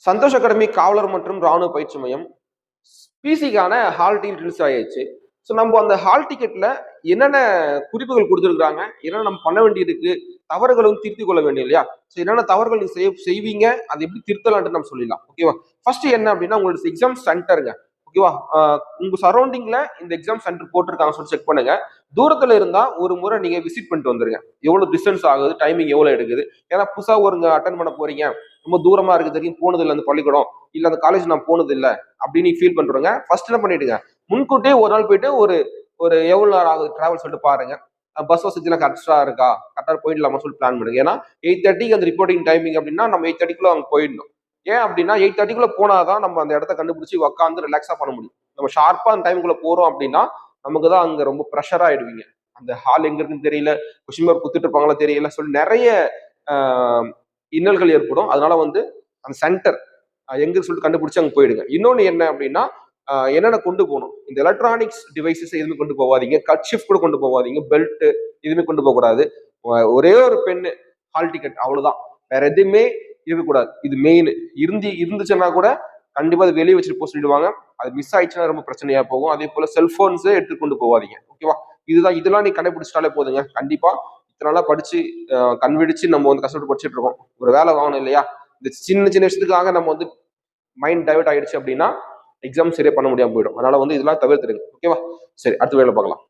Santhosh academy காவலர் மற்றும் ராணுவ பயிற்சி மையம் பிசிக்கான ஹால் டிக்கெட் ரிலீஸ் ஆயிடுச்சு. ஸோ நம்ம அந்த ஹால் டிக்கெட்ல என்னென்ன குறிப்புகள் கொடுத்துருக்காங்க, என்னென்ன நம்ம பண்ண வேண்டியிருக்கு, தவறுகளும் திருத்திக் கொள்ள வேண்டிய இல்லையா? ஸோ என்னென்ன தவறுகள் நீங்க செய்வீங்க, அதை எப்படி திருத்தலான்ட்டு நம்ம சொல்லிடலாம். ஓகேவா? ஃபர்ஸ்ட் என்ன அப்படின்னா உங்களோட எக்ஸாம் சென்டருங்க. ஓகேவா? உங்க சரௌண்டிங்ல இந்த எக்ஸாம் சென்டர் போட்டிருக்காங்க சொல்லி செக் பண்ணுங்க. தூரத்துல இருந்தா ஒரு முறை நீங்க விசிட் பண்ணிட்டு வந்துருங்க. எவ்வளவு டிஸ்டன்ஸ் ஆகுது, டைமிங் எவ்வளவு எடுக்குது. ஏன்னா புதுசா ஒருங்க அட்டன் பண்ண போறீங்க, ரொம்ப தூரமா இருக்கு, தெரியும் போனது இல்லை அந்த பள்ளிக்கூடம், இல்ல அந்த காலேஜ் நான் போனது இல்லை அப்படின்னு ஃபீல் பண்றவங்க ஃபர்ஸ்ட் என்ன பண்ணிடுங்க, முன்கூட்டியே ஒரு நாள் போயிட்டு ஒரு ஒரு எவ்வளவு நேரம் ஆகுது டிராவல் சொல்லிட்டு பாருங்க. பஸ் வசதிலாம் கரெக்டா இருக்கா, கரெக்டா போயிடலாமா சொல்லி பிளான் பண்ணுங்க. ஏன்னா 8:30 அந்த ரிப்போர்ட்டிங் டைமிங் அப்படின்னா நம்ம 8:30 அங்க போயிடணும். ஏன் அப்படின்னா 8:30 போனாதான் நம்ம அந்த இடத்த கண்டுபிடிச்சி உட்காந்து ரிலாக்ஸா பண்ண முடியும். நம்ம ஷார்ப்பா அந்த டைமுக்குள்ள போறோம் அப்படின்னா நமக்கு தான் அங்க ரொம்ப ப்ரெஷர் ஆயிடுவீங்க. அந்த ஹால் எங்க இருக்குன்னு தெரியல, கொஸ்டின் மார்க் குத்துட்டு இருப்பாங்களா தெரியல சொல்லி நிறைய இன்னல்கள் ஏற்படும். அதனால வந்து அந்த சென்டர் எங்க சொல்லிட்டு கண்டுபிடிச்சு அங்க போயிடுங்க. இன்னொன்னு என்ன அப்படின்னா என்னென்ன கொண்டு போகணும், இந்த எலக்ட்ரானிக்ஸ் டிவைசஸ் எதுவுமே கொண்டு போகாதீங்க, கட் ஷிஃப்ட் கூட கொண்டு போகாதீங்க, பெல்ட் எதுவுமே கொண்டு போக கூடாது. ஒரே ஒரு பென்னு, ஹால் டிக்கெட் அவ்வளவுதான். வேற எதுவுமே இருக்கக்கூடாது. இது மெயின். இருந்துச்சுன்னா கூட கண்டிப்பா அது வெளியே வச்சுட்டு போக சொல்லிடுவாங்க. அது மிஸ் ஆயிடுச்சுன்னா ரொம்ப பிரச்சனையா போகும். அதே போல செல்போன்ஸே எடுத்துட்டு கொண்டு போகாதீங்க. ஓகேவா? இதெல்லாம் நீ கடைபிடிச்சிட்டாலே போதுங்க. கண்டிப்பா இத்தனால படிச்சு கண் விழிச்சு நம்ம வந்து கஷ்டப்பட்டு படிச்சுட்டு இருக்கோம். ஒரு வேலை வாங்கணும் இல்லையா? இந்த சின்ன சின்ன விஷயத்துக்காக நம்ம வந்து மைண்ட் டைவர்ட் ஆயிடுச்சு அப்படின்னா எக்ஸாம் சரியா பண்ண முடியாம போயிடும். அதனால வந்து இதெல்லாம் தவிர்த்துடுங்க. ஓகேவா? சரி, அடுத்த வேலை பார்க்கலாம்.